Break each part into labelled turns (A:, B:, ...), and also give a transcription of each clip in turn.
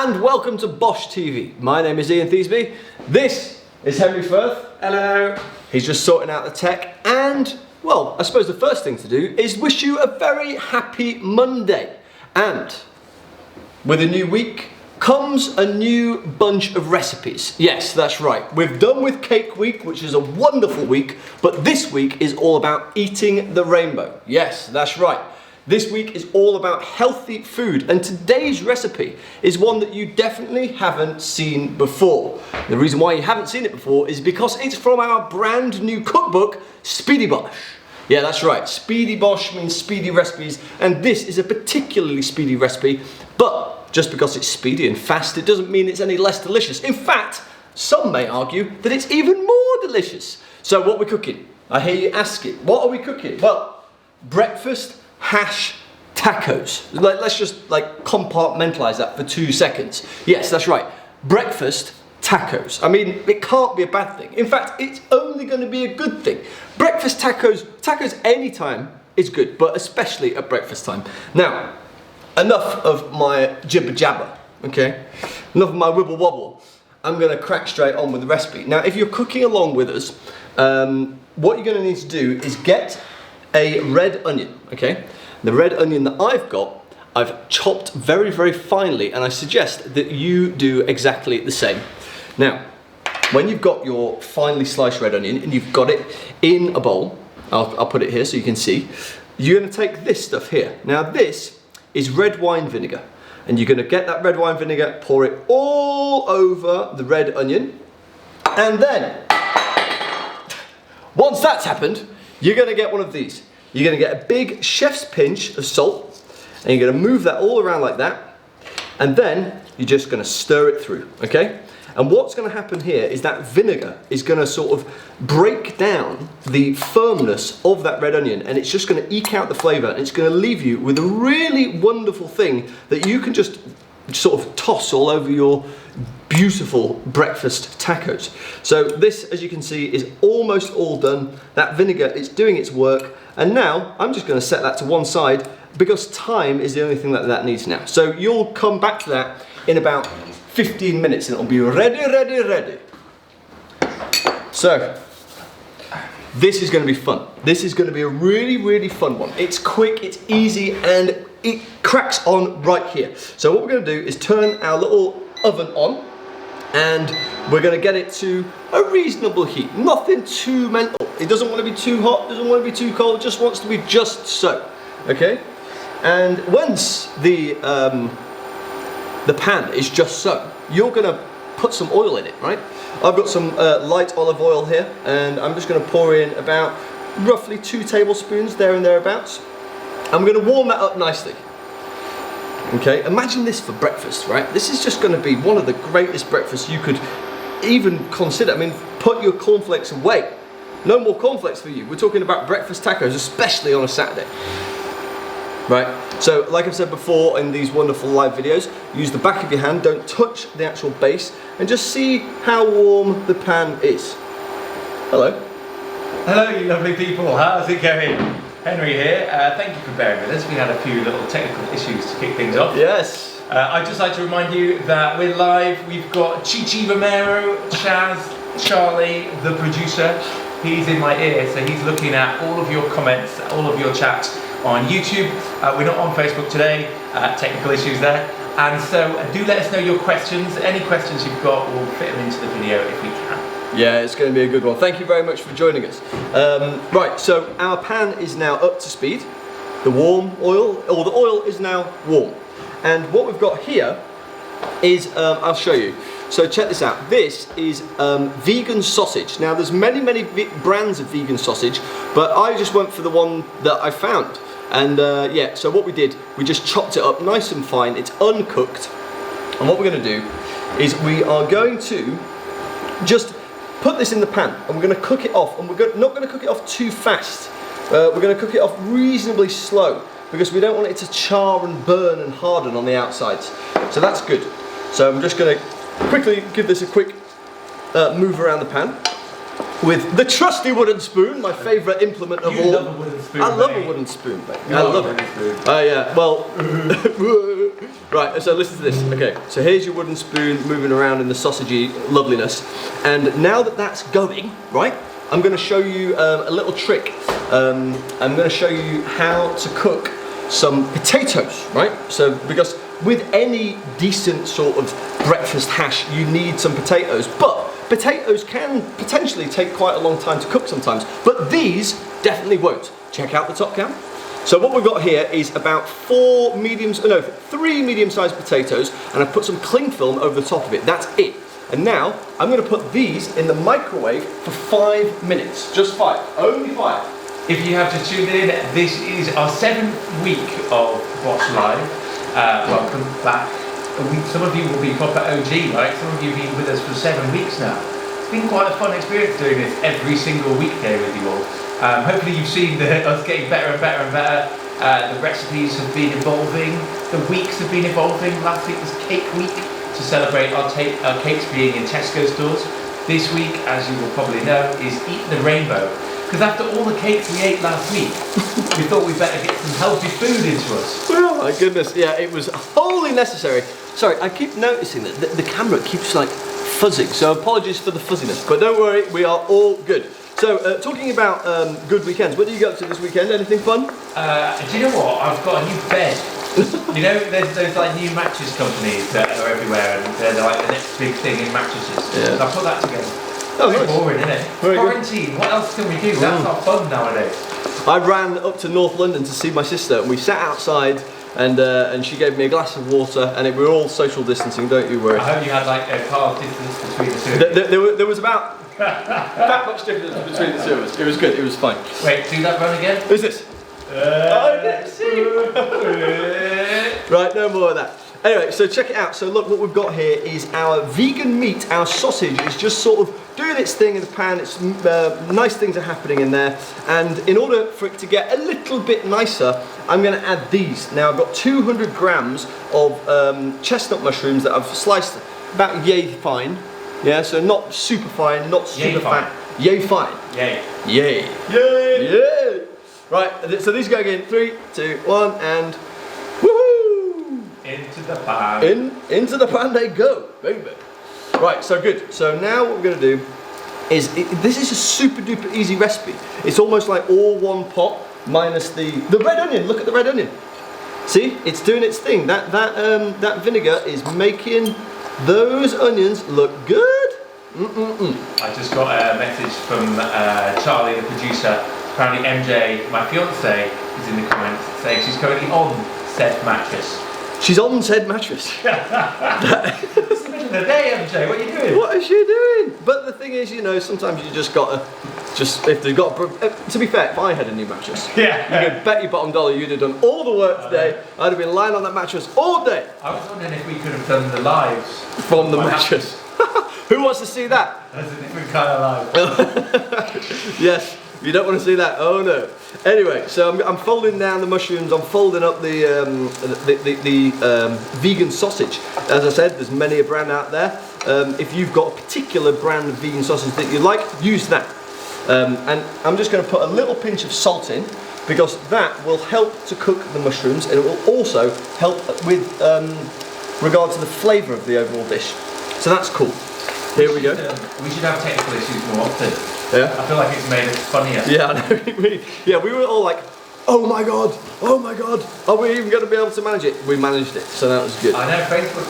A: and welcome to Bosh TV. My name is Ian Thiesby. This is Henry Firth.
B: Hello.
A: He's just sorting out the tech, and well, I suppose the first thing to do is wish you a very happy Monday. And with a new week comes a new bunch of recipes. Yes, that's right. We're done with Cake Week, which is a wonderful week, but this week is all about eating the rainbow. Yes, that's right. This week is all about healthy food, and today's recipe is one that you definitely haven't seen before. The reason why you haven't seen it before is because it's from our brand new cookbook, Speedy Bosh. Yeah, that's right. Speedy Bosh means speedy recipes, and this is a particularly speedy recipe, but just because it's speedy and fast, it doesn't mean it's any less delicious. In fact, some may argue that it's even more delicious. So what we're cooking? I hear you asking, what are we cooking? Well, breakfast hash tacos. Let's just compartmentalize that for 2 seconds. Yes, that's right. Breakfast tacos. I mean, it can't be a bad thing. In fact, it's only going to be a good thing. Breakfast tacos anytime is good, but especially at breakfast time. Now, enough of my jibber jabber, okay? Enough of my wibble wobble. I'm going to crack straight on with the recipe. Now, if you're cooking along with us, what you're going to need to do is get a red onion, okay? The red onion that I've chopped very, very finely, and I suggest that you do exactly the same. Now, when you've got your finely sliced red onion and you've got it in a bowl, I'll put it here so you can see, you're gonna take this stuff here. Now this is red wine vinegar, and you're gonna get that red wine vinegar, pour it all over the red onion, and then, once that's happened, you're gonna get one of these. You're gonna get a big chef's pinch of salt, and you're gonna move that all around like that, and then you're just gonna stir it through, okay? And what's gonna happen here is that vinegar is gonna sort of break down the firmness of that red onion, and it's just gonna eke out the flavor, and it's gonna leave you with a really wonderful thing that you can just sort of toss all over your beautiful breakfast tacos. So this, as you can see, is almost all done. That vinegar is doing its work, and now I'm just going to set that to one side because time is the only thing that needs now. So you'll come back to that in about 15 minutes and it'll be ready. So this is going to be fun. This is going to be a really, really fun one. It's quick, it's easy, and it cracks on right here. So what we're going to do is turn our little oven on, and we're going to get it to a reasonable heat. Nothing too mental. It doesn't want to be too hot, doesn't want to be too cold, just wants to be just so. Okay? And once the pan is just so, you're going to put some oil in it, right? I've got some light olive oil here, and I'm just going to pour in about roughly 2 tablespoons there and thereabouts. I'm going to warm that up nicely. Okay, imagine this for breakfast, right? This is just going to be one of the greatest breakfasts you could even consider. I mean, put your cornflakes away. No more cornflakes for you. We're talking about breakfast tacos, especially on a Saturday. Right, so like I've said before in these wonderful live videos, use the back of your hand, don't touch the actual base, and just see how warm the pan is. Hello.
B: Hello, you lovely people. How's it going? Henry here. Thank you for bearing with us. We had a few little technical issues to kick things off.
A: Yes.
B: I'd just like to remind you that we're live. We've got Chichi Romero, Chaz, Charlie, the producer. He's in my ear, so he's looking at all of your comments, all of your chats on YouTube. We're not on Facebook today, technical issues there. And so do let us know your questions. Any questions you've got, we'll fit them into the video if we can.
A: Yeah, it's going to be a good one. Thank you very much for joining us. Right, so our pan is now up to speed. The oil is now warm. And what we've got here is, I'll show you. So check this out. This is vegan sausage. Now there's many brands of vegan sausage, but I just went for the one that I found. And yeah, so what we did, we just chopped it up nice and fine. It's uncooked. And what we're going to do is we are going to just put this in the pan, and we're going to cook it off, and we're not going to cook it off too fast. We're going to cook it off reasonably slow because we don't want it to char and burn and harden on the outsides. So that's good. So I'm just going to quickly give this a quick move around the pan. with the trusty wooden spoon, my favourite implement of all.
B: Love a wooden spoon,
A: I love
B: mate.
A: a wooden spoon, mate.
B: You
A: I
B: love
A: love
B: a
A: it.
B: wooden spoon.
A: Oh yeah, well, right, so listen to this. Okay, so here's your wooden spoon moving around in the sausagey loveliness. And now that that's going, right, I'm going to show you a little trick. I'm going to show you how to cook some potatoes, right? So, because with any decent sort of breakfast hash, you need some potatoes, but potatoes can potentially take quite a long time to cook sometimes, but these definitely won't. Check out the top cam. So what we've got here is about three medium-sized potatoes, and I've put some cling film over the top of it. That's it. And now I'm going to put these in the microwave for 5 minutes. Just 5. Only 5.
B: If you have just tuned in, this is our 7th week of Bosh Live. Welcome back. Some of you will be proper OG, right? Some of you have been with us for 7 weeks now. It's been quite a fun experience doing this every single weekday with you all. Hopefully you've seen us getting better and better and better. The recipes have been evolving. The weeks have been evolving. Last week was Cake Week to celebrate our cakes being in Tesco stores. This week, as you will probably know, is Eat the Rainbow. Because after all the cakes we ate last week, we thought we'd better get some healthy food into us.
A: Oh my goodness, yeah, it was wholly necessary. Sorry, I keep noticing that the camera keeps like fuzzing, so apologies for the fuzziness, but don't worry, we are all good. So, talking about good weekends, what did you go up to this weekend? Anything fun?
B: Do you know what? I've got a new bed. You know, there's those like new mattress companies that are everywhere, and they're like the next big thing in mattresses.
A: Yeah.
B: So I put that together.
A: Oh,
B: Very
A: nice.
B: boring, isn't it?
A: Very good.
B: Quarantine, what else can we do? That's not fun nowadays.
A: I ran up to North London to see my sister, and we sat outside, and she gave me a glass of water, and we were all social distancing, don't you worry.
B: I hope you had like a car's distance between the two.
A: There was about that much difference between the two of us. It was good, it was fine.
B: Wait, do that run again?
A: Who's this? I didn't see. Right, no more of that. Anyway, so check it out. So look, what we've got here is our vegan meat. Our sausage is just sort of doing its thing in the pan. It's nice things are happening in there. And in order for it to get a little bit nicer, I'm going to add these. Now I've got 200 grams of chestnut mushrooms that I've sliced about yay fine. Yeah, so not super fine, not super fat. Yay fine.
B: Yay.
A: Yay. Yay. Yay. Right, so these go again. 3, 2, 1, and woohoo!
B: Into the pan.
A: Into the pan they go, baby. Right, so good. So now what we're going to do is, this is a super duper easy recipe. It's almost like all one pot minus the red onion. Look at the red onion. See, it's doing its thing. That vinegar is making those onions look good.
B: I just got a message from Charlie, the producer. Apparently MJ, my fiance, is in the comments saying she's currently on said mattress.
A: She's on said mattress.
B: It's the middle of the day, MJ, what are you doing?
A: What is she doing? But the thing is, you know, sometimes you just gotta, if they've got, to be fair, if I had a new mattress,
B: Yeah.
A: you could bet your bottom dollar you'd have done all the work today. I'd have been lying on that mattress all day.
B: I was wondering if we could have done the lives
A: From the mattress. Who wants to see that?
B: That's a different kind of live.
A: Yes, you don't want to see that. Oh no. Anyway, so I'm folding down the mushrooms. I'm folding up the vegan sausage. As I said, there's many a brand out there. If you've got a particular brand of vegan sausage that you like, use that. And I'm just going to put a little pinch of salt in, because that will help to cook the mushrooms, and it will also help with regard to the flavour of the overall dish. So that's cool. Here we go.
B: We should have technical issues more often.
A: Yeah.
B: I feel like it's made us funnier.
A: Yeah, I know. We were all like, oh my god, are we even going to be able to manage it? We managed it, so that was good.
B: I know Facebook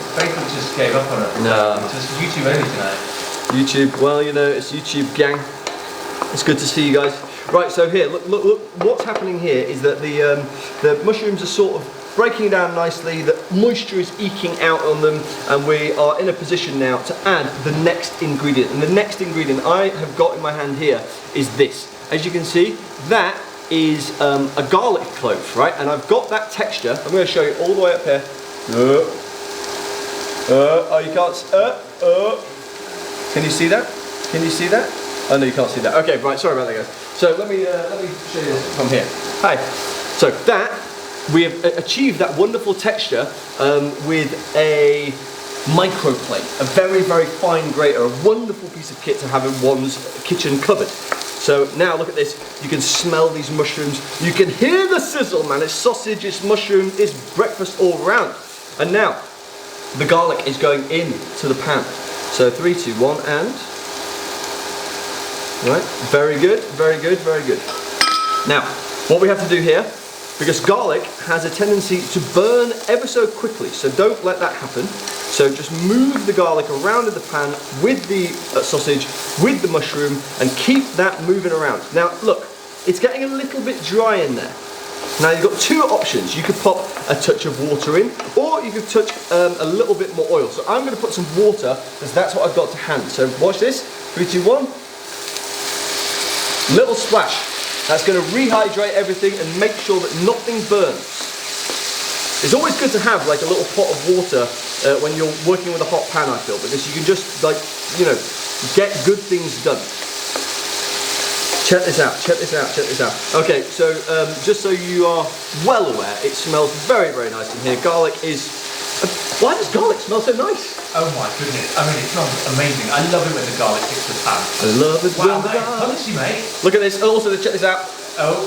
B: just gave up on it.
A: No.
B: It's just YouTube only tonight.
A: YouTube, well, you know, it's YouTube gang. It's good to see you guys. Right, so here, look, what's happening here is that the mushrooms are sort of breaking down nicely, the moisture is eking out on them, and we are in a position now to add the next ingredient. And the next ingredient I have got in my hand here is this. As you can see, that is a garlic clove, right? And I've got that texture. I'm going to show you all the way up here. Oh, you can't. Can you see that? Can you see that? Oh no, you can't see that. Okay, right. Sorry about that, guys. So let me show you this from here. Hi. So that we have achieved that wonderful texture with a microplate, a very, very fine grater, a wonderful piece of kit to have in one's kitchen cupboard. So now look at this, you can smell these mushrooms, you can hear the sizzle, man. It's sausage, it's mushroom, it's breakfast all round. And now, the garlic is going into the pan. So 3, 2, 1, and... Right, very good, very good, very good. Now, what we have to do here, because garlic has a tendency to burn ever so quickly, so don't let that happen. So just move the garlic around in the pan with the sausage, with the mushroom, and keep that moving around. Now look, it's getting a little bit dry in there. Now you've got two options. You could pop a touch of water in, or you could touch a little bit more oil. So I'm going to put some water, because that's what I've got to hand. So watch this, 3, 2, 1. Little splash. That's going to rehydrate everything and make sure that nothing burns. It's always good to have like a little pot of water when you're working with a hot pan, I feel, because you can just like, you know, get good things done. Check this out, check this out, check this out. Okay, so just so you are well aware, it smells very, very nice in here. Garlic is... why does garlic smell so nice?
B: Oh my goodness, I mean it smells amazing. I love it when the garlic hits the pan.
A: I love it when the garlic...
B: Punchy, mate.
A: Look at this, also check this out.
B: Oh.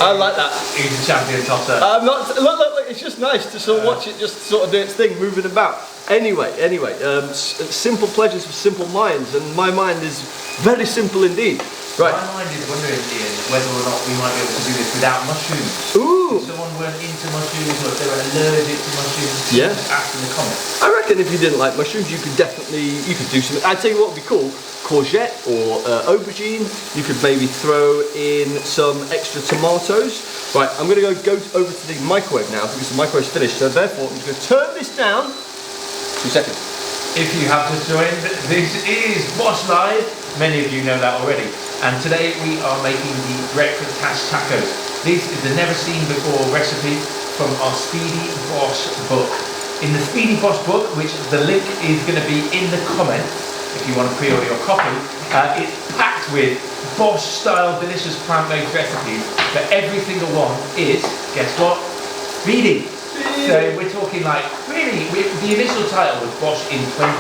A: I like that.
B: He's a champion tosser.
A: I'm not, look, it's just nice to sort of watch it just sort of do its thing, moving about. Anyway, simple pleasures for simple minds, and my mind is very simple indeed. Right.
B: My mind is wondering, Ian, whether or not we might be able to do this without mushrooms.
A: Ooh!
B: If someone weren't into mushrooms, or if they were allergic to mushrooms,
A: yeah.
B: Just ask in the comments.
A: I reckon if you didn't like mushrooms, you could definitely, you could do something. I'd tell you what would be cool, courgette or aubergine. You could maybe throw in some extra tomatoes. Right, I'm going to go over to the microwave now, because the microwave's finished, so therefore I'm just going to turn this down. 2 seconds.
B: If you have just joined, this is Bosh Live. Many of you know that already. And today we are making the breakfast hash tacos. This is the never seen before recipe from our Speedy Bosh book. In the Speedy Bosh book, which the link is going to be in the comments if you want to pre-order your copy, it's packed with Bosh style delicious plant-based recipes, but every single one is, guess what? Speedy. So we're talking like, really, the initial title was Bosh in 20.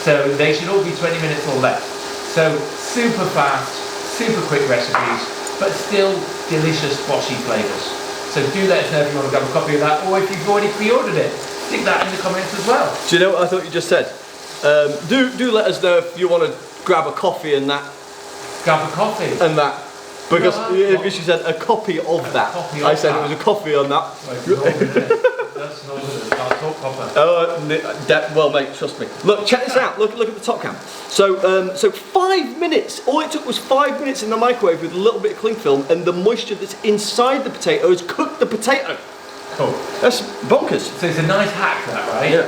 B: So they should all be 20 minutes or less. So super fast, super quick recipes, but still delicious Boshy flavours. So do let us know if you want to grab a copy of that, or if you've already pre-ordered it. Stick that in the comments as well.
A: Do you know what I thought you just said? Do let us know if you want to grab a coffee and that.
B: Grab a coffee?
A: And that. Because because you said a copy of that. I said it was a coffee on that.
B: That's northern. I'll talk copper.
A: Well, mate, trust me. Look, check this out. Look at the top cam. So, so 5 minutes. All it took was 5 minutes in the microwave with a little bit of cling film, and the moisture that's inside the potato has cooked the potato.
B: Cool.
A: That's bonkers.
B: So it's a nice hack, that, right?
A: Yeah.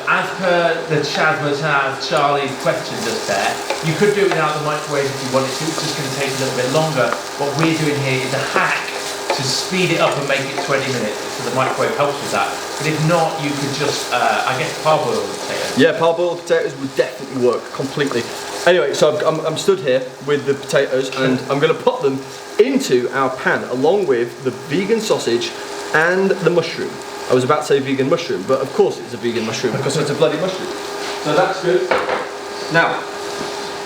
B: As per the Charlie's question just there, you could do it without the microwave if you wanted to. It's just going to take a little bit longer. What we're doing here is a hack to speed it up and make it 20 minutes. So the microwave helps with that. But if not, you could just, I guess, parboil the potatoes. Yeah,
A: parboiled potatoes would definitely work completely. Anyway, so I'm stood here with the potatoes, and I'm going to put them into our pan along with the vegan sausage and the mushroom. I was about to say vegan mushroom, but of course it's a vegan mushroom because it's a bloody mushroom. So that's good. Now,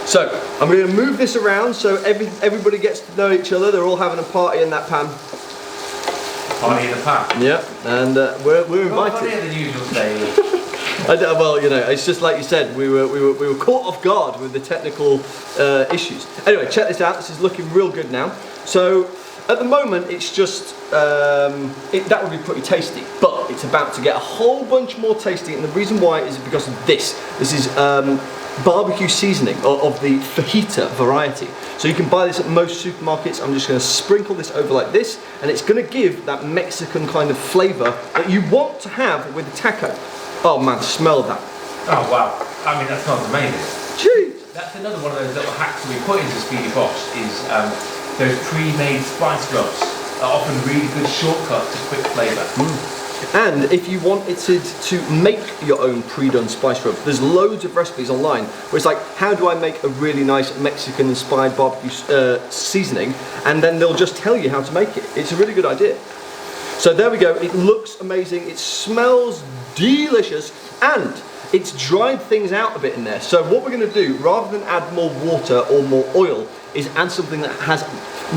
A: so I'm going to move this around so everybody gets to know each other. They're all having a party in that pan.
B: Party in the pan?
A: Yeah, and we're invited.
B: Party than usual today.
A: Well, you know, it's just like you said, we were caught off guard with the technical issues. Anyway, check this out. This is looking real good now. So at the moment, it's just that would be pretty tasty, but it's about to get a whole bunch more tasty, and the reason why is because of this. This is barbecue seasoning of the fajita variety. So you can buy this at most supermarkets. I'm just going to sprinkle this over like this, and it's going to give that Mexican kind of flavour that you want to have with a taco. Oh man, smell that.
B: Oh wow, I mean that smells amazing.
A: Jeez.
B: That's another one of those little hacks we put into Speedy Bosh is those pre-made spice rubs are often really good shortcut to quick flavour.
A: And if you wanted to make your own pre-done spice rub, there's loads of recipes online where it's like, how do I make a really nice Mexican-inspired barbecue seasoning? And then they'll just tell you how to make it. It's a really good idea. So there we go, it looks amazing, it smells delicious, and it's dried things out a bit in there. So what we're going to do, rather than add more water or more oil, is add something that has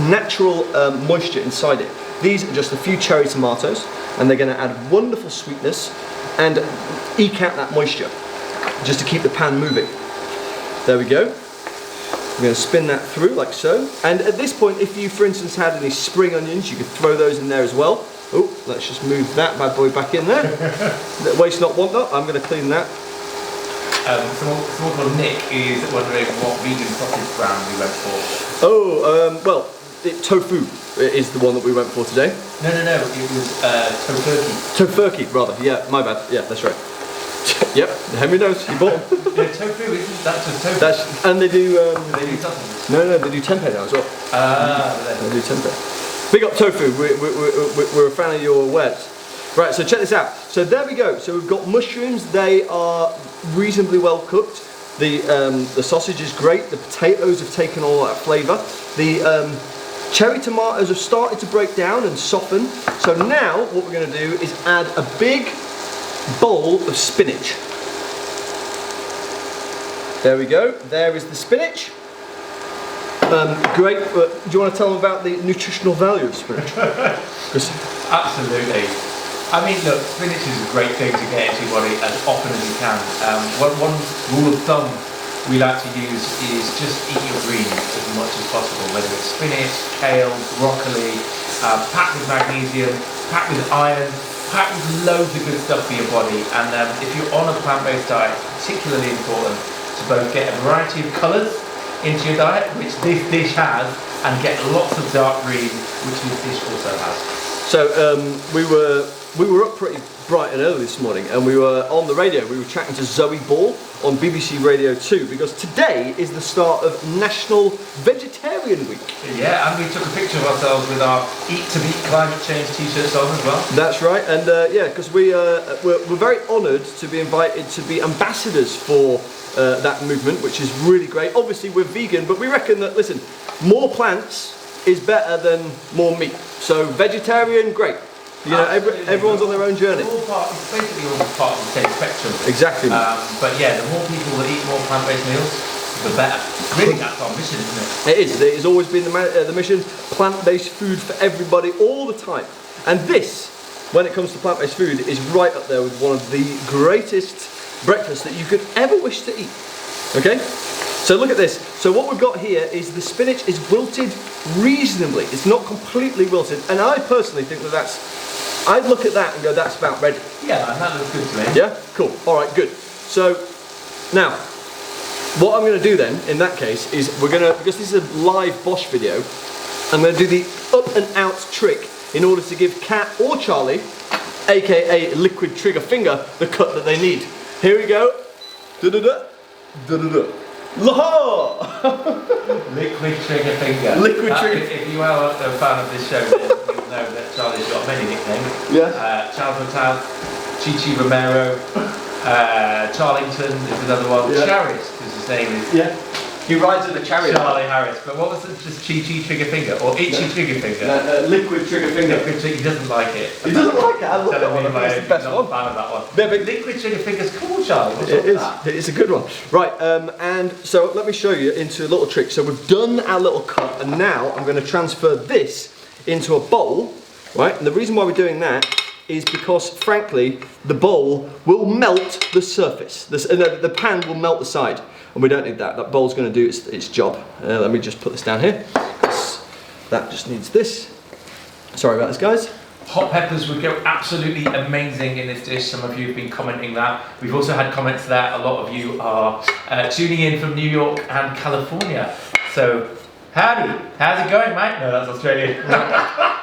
A: natural moisture inside it. These are just a few cherry tomatoes, and they're going to add wonderful sweetness and eke out that moisture, just to keep the pan moving. There we go. We're going to spin that through like so. And at this point, if you, for instance, had any spring onions, you could throw those in there as well. Oh, let's just move that bad boy back in there. Waste not, want not. I'm going to clean that.
B: Someone called Nick is wondering what vegan sausage brand we went for.
A: Oh, well, tofu is the one that we went for today.
B: No, it was tofurkey.
A: Tofurkey, rather. Yeah, my bad. Yeah, that's right. Yep, Henry knows. He bought them.
B: Yeah, tofu isn't that just tofu?
A: And they do.
B: They do sausages.
A: No, they do tempeh now as well. They do tempeh. Big up tofu. We're a fan of your wares. Right, so check this out. So there we go. So we've got mushrooms. They are reasonably well cooked. The sausage is great. The potatoes have taken all that flavour. The cherry tomatoes have started to break down and soften. So now what we're going to do is add a big bowl of spinach. There we go. There is the spinach. Great. Do you want to tell them about the nutritional value of spinach?
B: Absolutely. I mean, look, spinach is a great thing to get into your body as often as you can. One rule of thumb we like to use is just eat your greens as much as possible, whether it's spinach, kale, broccoli, packed with magnesium, packed with iron, packed with loads of good stuff for your body. And if you're on a plant-based diet, it's particularly important to both get a variety of colours into your diet, which this dish has, and get lots of dark green, which this dish also has.
A: So we were up pretty bright and early this morning, and we were on the radio. We were chatting to Zoe Ball on BBC Radio 2, because today is the start of National Vegetarian Week.
B: Yeah, and we took a picture of ourselves with our Eat to Beat Climate Change t-shirts on as well.
A: That's right, and yeah, because we're very honoured to be invited to be ambassadors for that movement, which is really great. Obviously we're vegan, but we reckon that, listen, more plants is better than more meat. So vegetarian, great. You know, everyone's on their own journey.
B: It's basically all part of the same spectrum.
A: Exactly.
B: But yeah, the more people that eat more plant-based meals, the better. Really, that's our mission, isn't it?
A: It is. It has always been the mission. Plant-based food for everybody, all the time. And this, when it comes to plant-based food, is right up there with one of the greatest breakfasts that you could ever wish to eat. Okay? So look at this. So what we've got here is the spinach is wilted reasonably. It's not completely wilted. And I personally think that I'd look at that and go, that's about ready.
B: Yeah, that looks good to me.
A: Yeah? Cool. All right, good. So now, what I'm going to do then, in that case, is because this is a live Bosch video, I'm going to do the up and out trick in order to give Kat or Charlie, aka Liquid Trigger Finger, the cut that they need. Here we go. Da-da-da. Da-da-da.
B: Liquid Trigger Finger.
A: Liquid Trigger.
B: If you are a fan of this show, then you'll know that Charlie's got many nicknames.
A: Yeah.
B: Charles Hotel, Chichi Romero, Charlington is another one.
A: Yeah.
B: Chariot, because his name is.
A: Yeah. He rides in the chariot.
B: Charlie Harris. But what was it? Just Chi Trigger Finger or Itchy Trigger Finger?
A: Liquid Trigger Finger.
B: Liquid Trigger. He doesn't like it.
A: He doesn't like it. I love that one.
B: It's
A: the best one.
B: I'm not a fan of that one.
A: Yeah, but
B: Liquid Trigger Finger's cool, Charlie. What's
A: it is.
B: That?
A: It's a good one. Right, and so let me show you into a little trick. So we've done our little cut, and now I'm going to transfer this into a bowl, right? And the reason why we're doing that is because, frankly, the bowl will melt the surface. The pan will melt the side, and we don't need that. That bowl's going to do its job. Let me just put this down here. That just needs this. Sorry about this, guys.
B: Hot peppers would go absolutely amazing in this dish. Some of you have been commenting that. We've also had comments that a lot of you are tuning in from New York and California. So, howdy. How's it going, mate? No, that's Australian.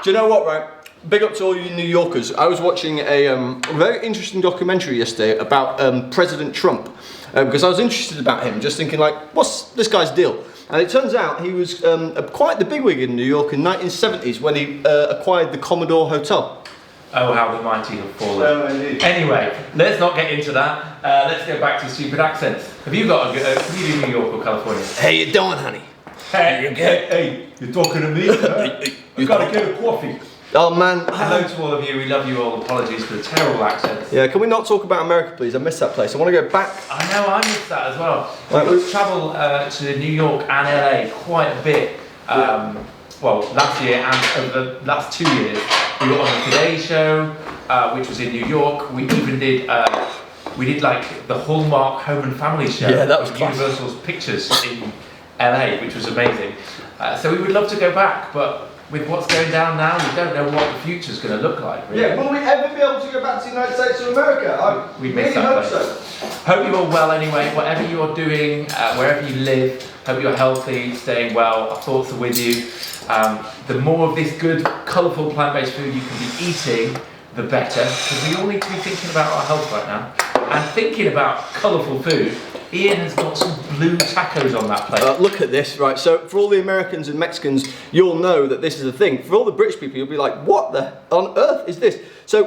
A: Do you know what, right? Big up to all you New Yorkers. I was watching a very interesting documentary yesterday about President Trump. Because I was interested about him, just thinking like, what's this guy's deal? And it turns out he was quite the bigwig in New York in the 1970s when he acquired the Commodore Hotel.
B: Oh, how the mighty have fallen.
A: Oh, indeed.
B: Anyway, let's not get into that. Let's go back to stupid accents. Have you got can you do New York or California?
A: How you doing, honey?
B: Hey, you're talking to me? I've got to get a coffee.
A: Oh man.
B: Hello to all of you. We love you all. Apologies for the terrible accents.
A: Yeah, can we not talk about America, please? I miss that place. I want to go back.
B: I know, I missed that as well.
A: Right,
B: We've got to travel to New York and LA quite a bit. Well, last year and over the last 2 years. We were on the Today Show, which was in New York. We even did like the Hallmark Home and Family Show.
A: Yeah, that was
B: Universal's Pictures in LA, which was amazing. So we would love to go back, but with what's going down now, we don't know what the future's going to look like. Really.
A: Yeah, will we ever be able to go back to the United States of America?
B: We
A: really
B: miss that
A: hope
B: place.
A: so.
B: Hope you're all well anyway, whatever you're doing, wherever you live, hope you're healthy, staying well, our thoughts are with you. The more of this good, colourful plant-based food you can be eating, the better, because we all need to be thinking about our health right now. And thinking about colourful food, Ian has got some blue tacos on that plate.
A: Look at this, right? So for all the Americans and Mexicans, you'll know that this is a thing. For all the British people, you'll be like, what the on earth is this? So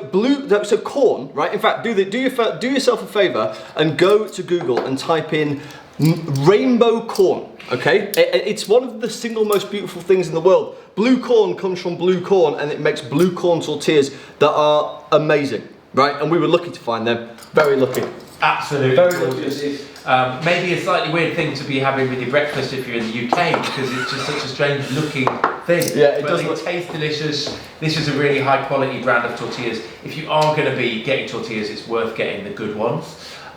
A: corn, right? In fact, do yourself a favour and go to Google and type in rainbow corn, okay? It's one of the single most beautiful things in the world. Blue corn comes from blue corn and it makes blue corn tortillas that are amazing, right? And we were lucky to find them. Very lucky.
B: Absolutely.
A: Very lucky.
B: Maybe a slightly weird thing to be having with your breakfast if you're in the UK because it's just such a strange looking thing.
A: Yeah, it
B: but
A: does
B: they
A: look...
B: taste delicious. This is a really high quality brand of tortillas. If you are going to be getting tortillas, it's worth getting the good ones.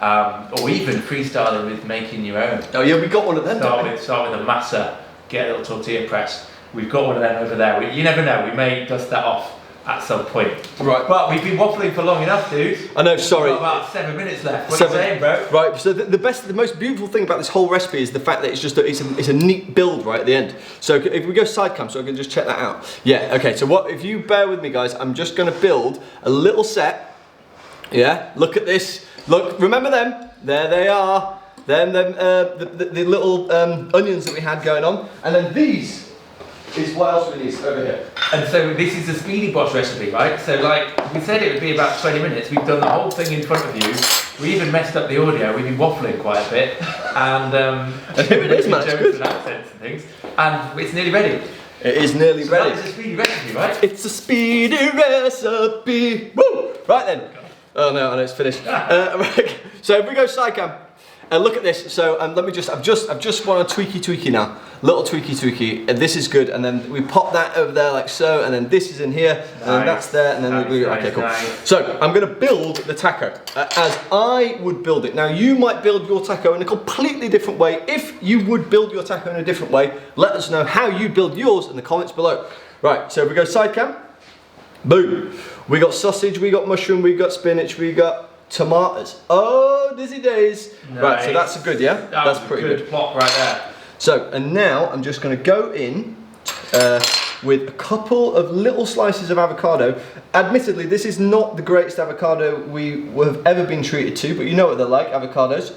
B: Or even freestyling with making your own.
A: Oh yeah, we got one of them.
B: Start with a masa, get a little tortilla press. We've got one of them over there. You never know, we may dust that off at some point.
A: Right.
B: But we've been waffling for long enough, dude.
A: I know, sorry.
B: We've got about 7 minutes left. What are you saying, bro?
A: Right, so the most beautiful thing about this whole recipe is the fact that it's a neat build right at the end. So if we go side cam, so I can just check that out. Yeah, okay, so if you bear with me guys, I'm just gonna build a little set. Yeah, look at this. Look, remember them? There they are. The little onions that we had going on. And then these is what else we need over here.
B: And so this is a Speedy Bosh recipe, right? So like we said it would be about 20 minutes. We've done the whole thing in front of you. We even messed up the audio. We've been waffling quite a bit. And
A: here it is, man. It's good.
B: And accents and things. And it's nearly ready.
A: It is nearly ready.
B: That is a Speedy recipe, right?
A: It's a Speedy recipe. Woo! Right then. Oh no, I know it's finished. Right. So if we go side cam, look at this. So let me just, I've just want a tweaky now, little tweaky, and this is good. And then we pop that over there like so, and then this is in here, nice. And then that's there, and then okay, cool. Nice. So I'm gonna build the taco as I would build it. Now you might build your taco in a completely different way. If you would build your taco in a different way, let us know how you build yours in the comments below. Right. So if we go side cam, boom. We got sausage, we got mushroom, we got spinach, we got tomatoes. Oh, dizzy days. Nice. Right, so that's a good, yeah? That's pretty good.
B: Plot right there.
A: So, and now I'm just going to go in with a couple of little slices of avocado. Admittedly, this is not the greatest avocado we have ever been treated to, but you know what they're like, avocados.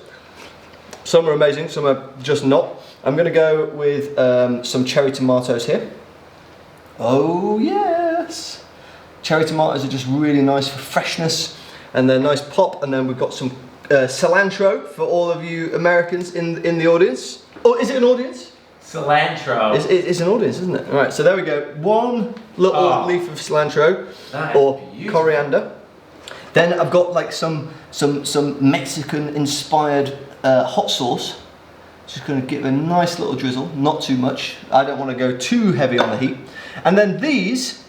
A: Some are amazing, some are just not. I'm going to go with some cherry tomatoes here. Oh, yes. Cherry tomatoes are just really nice for freshness and they're nice pop. And then we've got some cilantro for all of you Americans in the audience. Oh, is it an audience?
B: Cilantro.
A: It's an audience, isn't it? All right, so there we go. One little leaf of cilantro or beautiful. Coriander. Then I've got like some Mexican inspired hot sauce. Just going to give a nice little drizzle, not too much. I don't want to go too heavy on the heat. And then these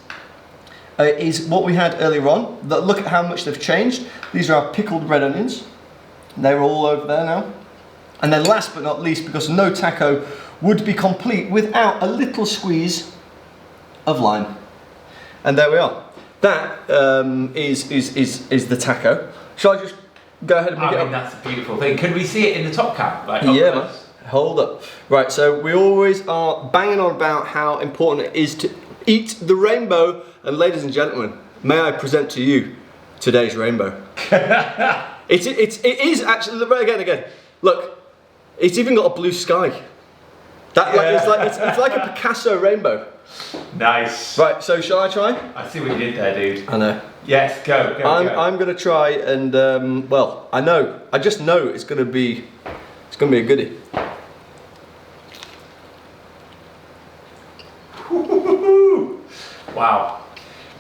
A: is what we had earlier on. Look at how much they've changed. These are our pickled red onions. They're all over there now. And then last but not least, because no taco would be complete without a little squeeze of lime. And there we are. That is the taco. Shall I just go ahead and pick it up?
B: I mean, that's a beautiful thing. Can we see it in the top cam? Like,
A: yeah, man. Hold up. Right, so we always are banging on about how important it is to eat the rainbow. And ladies and gentlemen, may I present to you today's rainbow. It is actually, again, look, it's even got a blue sky. It's like a Picasso rainbow.
B: Nice.
A: Right, so shall I try?
B: I see what you did there, dude.
A: I know.
B: Yes, go.
A: I'm gonna try and well, I just know it's gonna be a goodie.
B: Wow.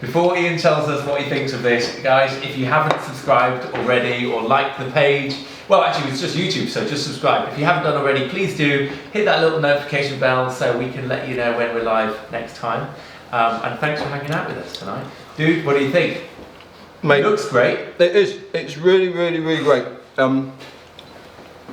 B: Before Ian tells us what he thinks of this, guys, if you haven't subscribed already or liked the page, well, actually, it's just YouTube, so just subscribe. If you haven't done already, please do hit that little notification bell so we can let you know when we're live next time. And thanks for hanging out with us tonight. Dude, what do you think?
A: Mate,
B: it looks great.
A: It is. It's really, really, really great.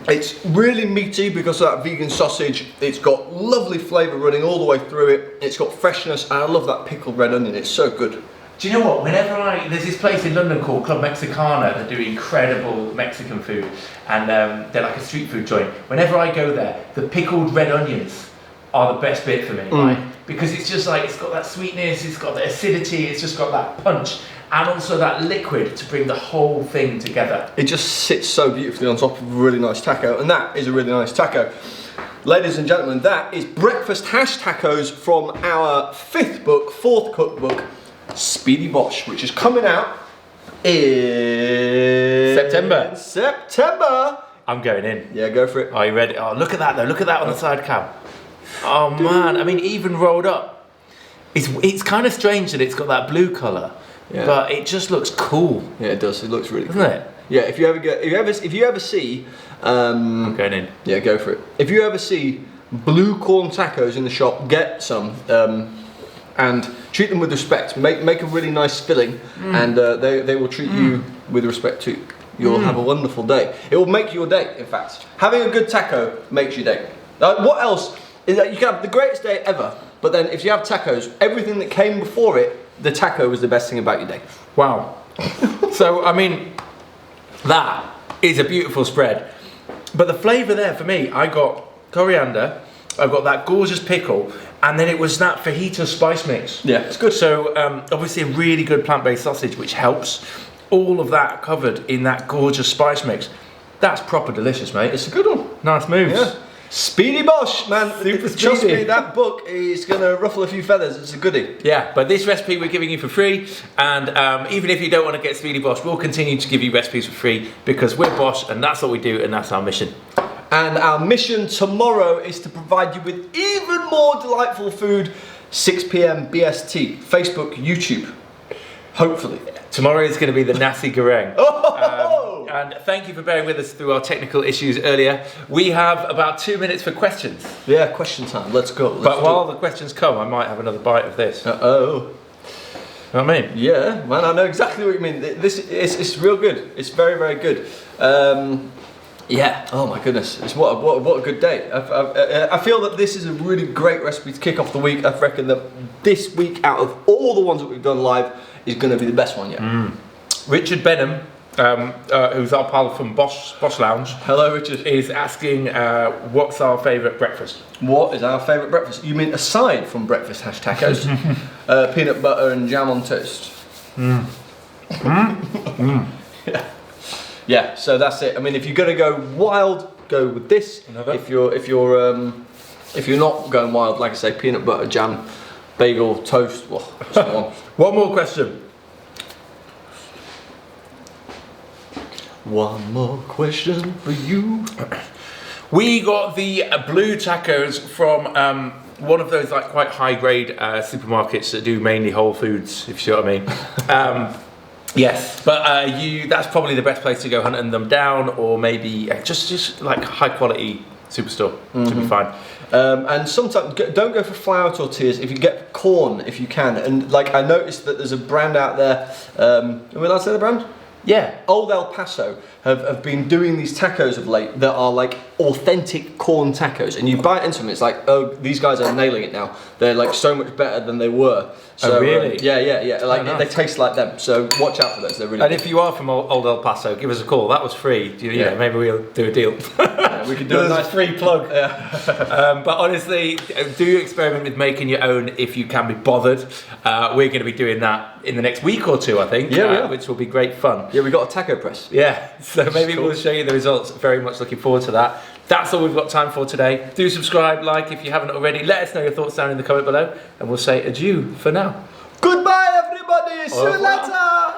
A: It's really meaty because of that vegan sausage. It's got lovely flavour running all the way through it. It's got freshness, and I love that pickled red onion. It's so good.
B: Do you know what? There's this place in London called Club Mexicana that do incredible Mexican food, and they're like a street food joint. Whenever I go there, the pickled red onions are the best bit for me, right? Because it's just like, it's got that sweetness, it's got the acidity, it's just got that punch, and also that liquid to bring the whole thing together. It just sits so beautifully on top of a really nice taco, and that is a really nice taco. Ladies and gentlemen, that is breakfast hash tacos from our fourth cookbook, Speedy Bosh, which is coming out in September. I'm going in.
A: Yeah, go for it.
B: Are you ready? Oh, look at that though. Look at that on the side cam. Oh man, I mean, even rolled up. It's kind of strange that it's got that blue colour, but it just looks cool.
A: Yeah, it does. It looks really cool.
B: Doesn't it?
A: Yeah, if you ever see,
B: I'm going in.
A: Yeah, go for it. If you ever see blue corn tacos in the shop, get some and treat them with respect. Make a really nice filling, and they will treat you with respect too. You'll have a wonderful day. It will make your day. In fact, having a good taco makes your day. What else? Is that you can have the greatest day ever, but then if you have tacos, everything that came before it, the taco was the best thing about your day.
B: Wow. So, I mean, that is a beautiful spread. But the flavour there for me, I got coriander, I've got that gorgeous pickle, and then it was that fajita spice mix.
A: Yeah, it's good.
B: So, obviously a really good plant-based sausage, which helps. All of that covered in that gorgeous spice mix. That's proper delicious, mate.
A: It's a good one.
B: Nice moves.
A: Yeah. Speedy Bosh, man. Trust me, that book is going to ruffle a few feathers. It's a goodie.
B: Yeah, but this recipe we're giving you for free, and even if you don't want to get Speedy Bosh, we'll continue to give you recipes for free because we're Bosh, and that's what we do, and that's our mission.
A: And our mission tomorrow is to provide you with even more delightful food. 6 p.m. BST, Facebook, YouTube. Hopefully.
B: Tomorrow is going to be the nasi goreng. And thank you for bearing with us through our technical issues earlier. We have about 2 minutes for questions.
A: Yeah, question time. Let's go.
B: But while the questions come, I might have another bite of this.
A: Uh-oh.
B: You know what I mean?
A: Yeah, man, I know exactly what you mean. It's real good. It's very, very good. Yeah. Oh my goodness. What a good day. I feel that this is a really great recipe to kick off the week. I reckon that this week, out of all the ones that we've done live, is going to be the best one yet.
B: Richard Benham, who's our pal from Bosh Lounge.
A: Hello, Richard.
B: Is asking what's our favourite breakfast?
A: What is our favourite breakfast? You mean aside from breakfast hash tacos? Peanut butter and jam on toast. Yeah. Yeah, so that's it. I mean, if you're gonna go wild, go with this.
B: Another?
A: If you're not going wild, like I say, peanut butter, jam, bagel, toast. Well,
B: One more question.
A: One more question for you.
B: We got the blue tacos from one of those like quite high grade supermarkets that do mainly Whole Foods, if you see what I mean. Yes, but that's probably the best place to go hunting them down, or maybe just like high quality superstore to be fine.
A: And sometimes don't go for flour tortillas if you get corn, if you can. And like I noticed that there's a brand out there. Are we allowed to say the brand?
B: Yeah,
A: Old El Paso have been doing these tacos of late that are like authentic corn tacos, and you bite into them, it's like, oh, these guys are nailing it now. They're like so much better than they were. So,
B: oh really?
A: Yeah. Like
B: nice.
A: They taste like them. So watch out for those. They're really.
B: And
A: good.
B: if you are from Old El Paso, give us a call. That was free. You know, maybe we'll do a deal.
A: Yeah, we could do a nice
B: free plug.
A: Yeah.
B: But honestly, do experiment with making your own if you can be bothered. We're going to be doing that in the next week or two, I think.
A: Yeah,
B: which will be great fun.
A: Yeah, we got a taco press.
B: Yeah, so maybe we'll show you the results. Very much looking forward to that. That's all we've got time for today. Do subscribe, like if you haven't already. Let us know your thoughts down in the comment below, and we'll say adieu for now.
A: Goodbye, everybody. See you later.